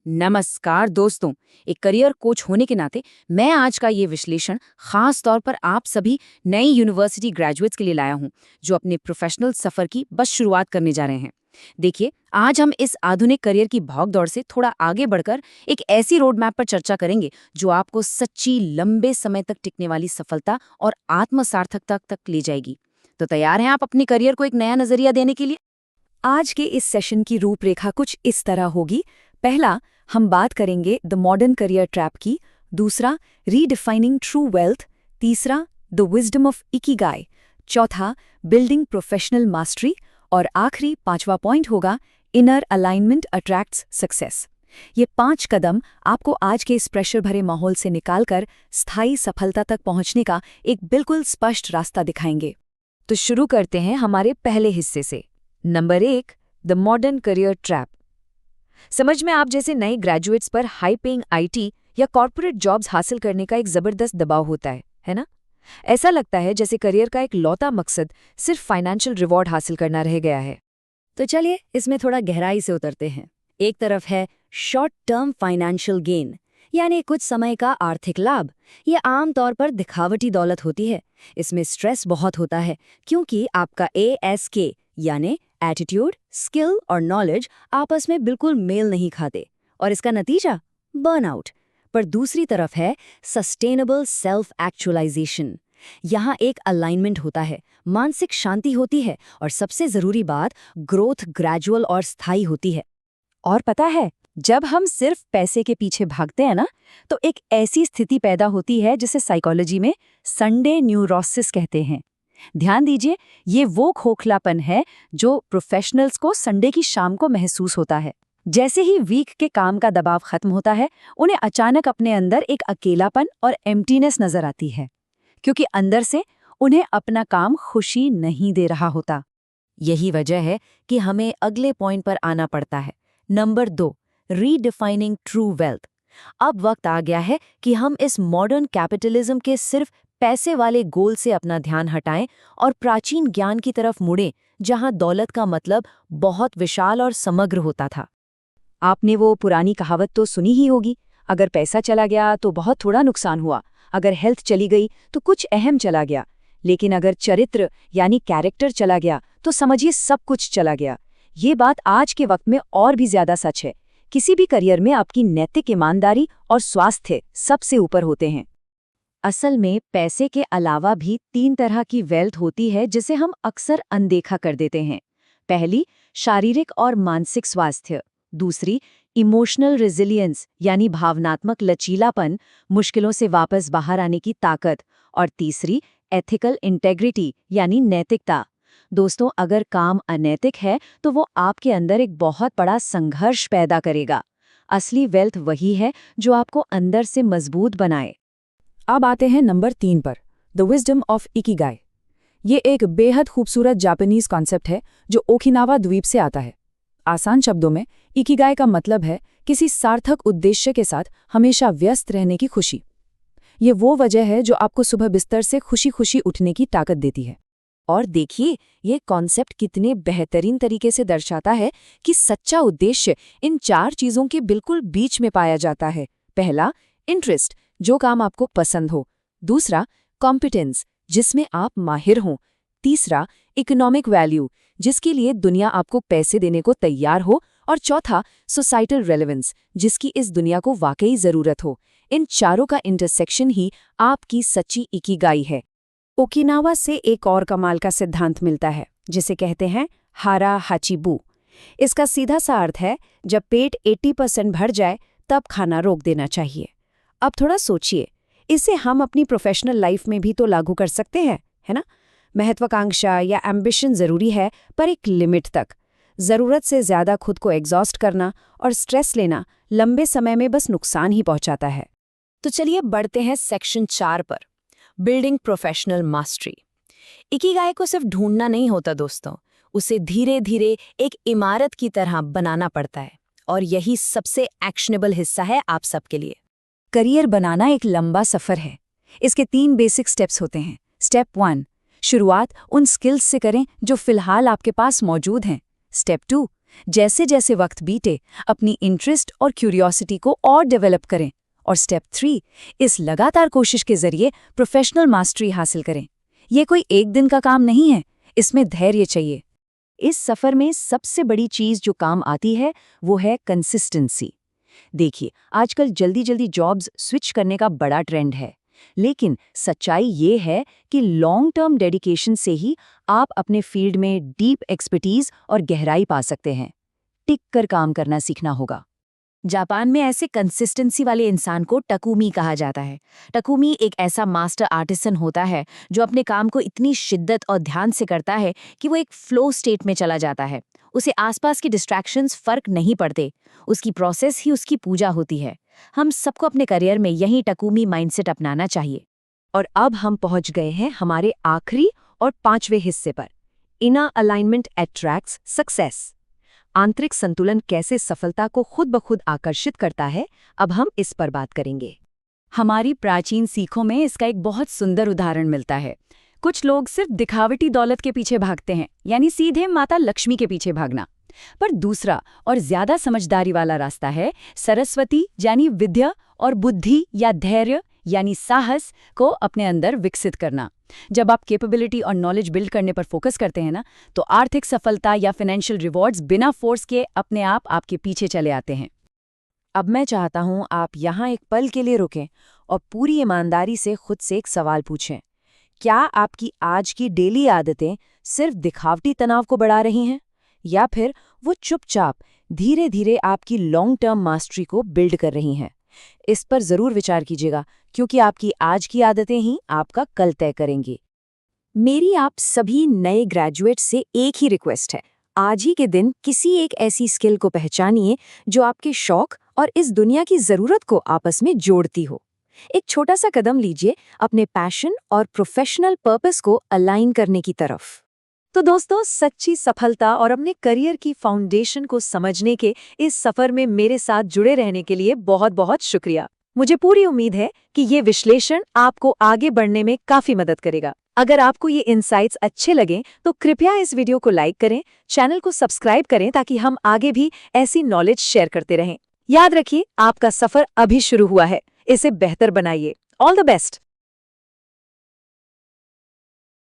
नमस्कार दोस्तों। एक करियर कोच होने के नाते मैं आज का ये विश्लेषण खास तौर पर आप सभी नई यूनिवर्सिटी ग्रेजुएट्स के लिए लाया हूँ जो अपने प्रोफेशनल सफर की बस शुरुआत करने जा रहे हैं। देखिए, आज हम इस आधुनिक करियर की भागदौड़ से थोड़ा आगे बढ़कर एक ऐसी रोड मैप पर चर्चा करेंगे जो आपको सच्ची लंबे समय तक टिकने वाली सफलता और आत्मसार्थकता तक ले जाएगी। तो तैयार हैं आप अपने करियर को एक नया नजरिया देने के लिए? आज के इस सेशन की रूपरेखा कुछ इस तरह होगी। पहला, हम बात करेंगे द मॉडर्न करियर ट्रैप की। दूसरा, रीडिफाइनिंग ट्रू वेल्थ। तीसरा, द विजडम ऑफ इकिगाई। चौथा, बिल्डिंग प्रोफेशनल मास्टरी। और आखिरी पांचवा पॉइंट होगा इनर अलाइनमेंट अट्रैक्ट्स सक्सेस। ये 5 कदम आपको आज के इस प्रेशर भरे माहौल से निकालकर स्थायी सफलता तक पहुंचने का एक बिल्कुल स्पष्ट रास्ता दिखाएंगे। तो शुरू करते हैं हमारे पहले हिस्से से। Number 1, the modern career trap. समझ में आप जैसे नए ग्रेजुएट्स पर हाई पेइंग आईटी या कॉर्पोरेट जॉब्स हासिल करने का एक जबरदस्त दबाव होता है ना? ऐसा लगता है जैसे करियर का एक लौता मकसद सिर्फ फाइनेंशियल रिवॉर्ड हासिल करना रह गया है। तो चलिए इसमें थोड़ा गहराई से उतरते हैं। एक तरफ है शॉर्ट टर्म फाइनेंशियल गेन, यानी कुछ समय का आर्थिक लाभ। ये आमतौर पर दिखावटी दौलत होती है। इसमें स्ट्रेस बहुत होता है क्योंकि आपका ASK यानी एटीट्यूड, स्किल और नॉलेज आपस में बिल्कुल मेल नहीं खाते और इसका नतीजा बर्नआउट। पर दूसरी तरफ है सस्टेनेबल सेल्फ एक्चुअलाइजेशन। यहाँ एक अलाइनमेंट होता है, मानसिक शांति होती है और सबसे जरूरी बात, ग्रोथ ग्रेजुअल और स्थायी होती है। और पता है, जब हम सिर्फ पैसे के पीछे भागते हैं ना, तो एक ऐसी स्थिति पैदा होती है जिसे साइकोलॉजी में संडे न्यूरोसिस कहते हैं। ध्यान दीजिए, ये वो खोखलापन है जो प्रोफेशनल्स को संडे की शाम को महसूस होता है। जैसे ही वीक के काम का दबाव खत्म होता है, उन्हें अचानक अपने अंदर एक अकेलापन और एम्प्टीनेस नजर आती है, क्योंकि अंदर से उन्हें अपना काम खुशी नहीं दे रहा होता। यही वजह है कि हमें अगले पॉइंट पर आना पड़ता है। Number 2, redefining true wealth. अब वक्त आ गया है कि हम इस मॉडर्न कैपिटलिज्म के सिर्फ पैसे वाले गोल से अपना ध्यान हटाएं और प्राचीन ज्ञान की तरफ मुड़ें, जहां दौलत का मतलब बहुत विशाल और समग्र होता था। आपने वो पुरानी कहावत तो सुनी ही होगी, अगर पैसा चला गया तो बहुत थोड़ा नुकसान हुआ, अगर हेल्थ चली गई तो कुछ अहम चला गया, लेकिन अगर चरित्र यानी कैरेक्टर चला गया तो समझिए सब कुछ चला गया। ये बात आज के वक्त में और भी ज्यादा सच है। किसी भी करियर में आपकी नैतिक ईमानदारी और स्वास्थ्य सबसे ऊपर होते हैं। असल में पैसे के अलावा भी 3 तरह की वेल्थ होती है जिसे हम अक्सर अनदेखा कर देते हैं। पहली, शारीरिक और मानसिक स्वास्थ्य। दूसरी, इमोशनल रेजिलियंस यानी भावनात्मक लचीलापन, मुश्किलों से वापस बाहर आने की ताकत। और तीसरी, एथिकल इंटेग्रिटी यानी नैतिकता। दोस्तों, अगर काम अनैतिक है तो वो आपके अंदर एक बहुत बड़ा संघर्ष पैदा करेगा। असली वेल्थ वही है जो आपको अंदर से मजबूत बनाए। अब आते हैं नंबर 3 पर, द विजडम ऑफ इकिगाई। ये एक बेहद खूबसूरत जापानीज कॉन्सेप्ट है जो ओकिनावा द्वीप से आता है। आसान शब्दों में, इकिगाई का मतलब है किसी सार्थक उद्देश्य के साथ हमेशा व्यस्त रहने की खुशी। ये वो वजह है जो आपको सुबह बिस्तर से खुशी खुशी उठने की ताकत देती है। और देखिए, ये कॉन्सेप्ट कितने बेहतरीन तरीके से दर्शाता है कि सच्चा उद्देश्य इन 4 चीजों के बिल्कुल बीच में पाया जाता है। पहला, इंटरेस्ट, जो काम आपको पसंद हो। दूसरा, कॉम्पिटेंस, जिसमें आप माहिर हों। तीसरा, इकोनॉमिक वैल्यू, जिसके लिए दुनिया आपको पैसे देने को तैयार हो। और चौथा, सोसाइटल रेलेवेंस, जिसकी इस दुनिया को वाकई जरूरत हो। इन चारों का इंटरसेक्शन ही आपकी सच्ची इकिगाई है। ओकिनावा से एक और कमाल का सिद्धांत मिलता है जिसे कहते हैं हारा हाचिबू। इसका सीधा सा अर्थ है, जब पेट 80% भर जाए तब खाना रोक देना चाहिए। अब थोड़ा सोचिए, इसे हम अपनी प्रोफेशनल लाइफ में भी तो लागू कर सकते हैं, है ना? महत्वाकांक्षा या एम्बिशन जरूरी है, पर एक लिमिट तक। जरूरत से ज्यादा खुद को एग्जॉस्ट करना और स्ट्रेस लेना लंबे समय में बस नुकसान ही पहुंचाता है। तो चलिए बढ़ते हैं सेक्शन 4 पर, बिल्डिंग प्रोफेशनल मास्टरी। इकिगाई को सिर्फ ढूंढना नहीं होता दोस्तों, उसे धीरे धीरे एक इमारत की तरह बनाना पड़ता है। और यही सबसे एक्शनेबल हिस्सा है आप सबके लिए। करियर बनाना एक लंबा सफर है। इसके 3 बेसिक स्टेप्स होते हैं। स्टेप 1, शुरुआत उन स्किल्स से करें जो फिलहाल आपके पास मौजूद हैं। स्टेप 2, जैसे जैसे वक्त बीते अपनी इंटरेस्ट और क्यूरियोसिटी को और डेवलप करें। और स्टेप 3, इस लगातार कोशिश के जरिए प्रोफेशनल मास्टरी हासिल करें। ये कोई एक दिन का काम नहीं है, इसमें धैर्य चाहिए। इस सफर में सबसे बड़ी चीज जो काम आती है वो है कंसिस्टेंसी। देखिए, आजकल जल्दी जल्दी जॉब्स स्विच करने का बड़ा ट्रेंड है, लेकिन सच्चाई ये है कि लॉन्ग टर्म डेडिकेशन से ही आप अपने फील्ड में डीप एक्सपर्टीज और गहराई पा सकते हैं। टिक कर काम करना सीखना होगा। जापान में ऐसे कंसिस्टेंसी वाले इंसान को टकुमी कहा जाता है। टकुमी एक ऐसा मास्टर आर्टिसन होता है जो अपने काम को इतनी शिद्दत और ध्यान से करता है कि वो एक फ्लो स्टेट में चला जाता है। उसे आसपास के डिस्ट्रैक्शंस फर्क नहीं पड़ते, उसकी प्रोसेस ही उसकी पूजा होती है। हम सबको अपने करियर में यही टकुमी माइंडसेट अपनाना चाहिए। और अब हम पहुंच गए हैं हमारे आखिरी और 5वें हिस्से पर, इनर अलाइनमेंट अट्रैक्ट्स सक्सेस। आंतरिक संतुलन कैसे सफलता को खुद ब खुद आकर्षित करता है, अब हम इस पर बात करेंगे। हमारी प्राचीन सीखों में इसका एक बहुत सुंदर उदाहरण मिलता है। कुछ लोग सिर्फ दिखावटी दौलत के पीछे भागते हैं, यानी सीधे माता लक्ष्मी के पीछे भागना। पर दूसरा और ज्यादा समझदारी वाला रास्ता है सरस्वती यानी विद्या और बुद्धि या धैर्य यानी साहस को अपने अंदर विकसित करना। जब आप कैपेबिलिटी और नॉलेज बिल्ड करने पर फोकस करते हैं ना, तो आर्थिक सफलता या फाइनेंशियल रिवॉर्ड्स बिना फोर्स के अपने आप आपके पीछे चले आते हैं। अब मैं चाहता हूं आप यहां एक पल के लिए रुकें और पूरी ईमानदारी से खुद से एक सवाल पूछें। क्या आपकी आज की डेली आदतें सिर्फ दिखावटी तनाव को बढ़ा रही हैं, या फिर वो चुपचाप धीरे धीरे आपकी लॉन्ग टर्म मास्टरी को बिल्ड कर रही हैं? इस पर जरूर विचार कीजिएगा, क्योंकि आपकी आज की आदतें ही आपका कल तय करेंगी। मेरी आप सभी नए ग्रेजुएट से एक ही रिक्वेस्ट है, आज ही के दिन किसी एक ऐसी स्किल को पहचानिए जो आपके शौक और इस दुनिया की जरूरत को आपस में जोड़ती हो। एक छोटा सा कदम लीजिए अपने पैशन और प्रोफेशनल पर्पस को अलाइन करने की तरफ। तो दोस्तों, सच्ची सफलता और अपने करियर की फाउंडेशन को समझने के इस सफर में मेरे साथ जुड़े रहने के लिए बहुत बहुत शुक्रिया। मुझे पूरी उम्मीद है कि ये विश्लेषण आपको आगे बढ़ने में काफी मदद करेगा। अगर आपको ये इनसाइट्स अच्छे लगें तो कृपया इस वीडियो को लाइक करें, चैनल को सब्सक्राइब करें ताकि हम आगे भी ऐसी नॉलेज शेयर करते रहें। याद रखिए, आपका सफर अभी शुरू हुआ है, इसे बेहतर बनाइए। All the best.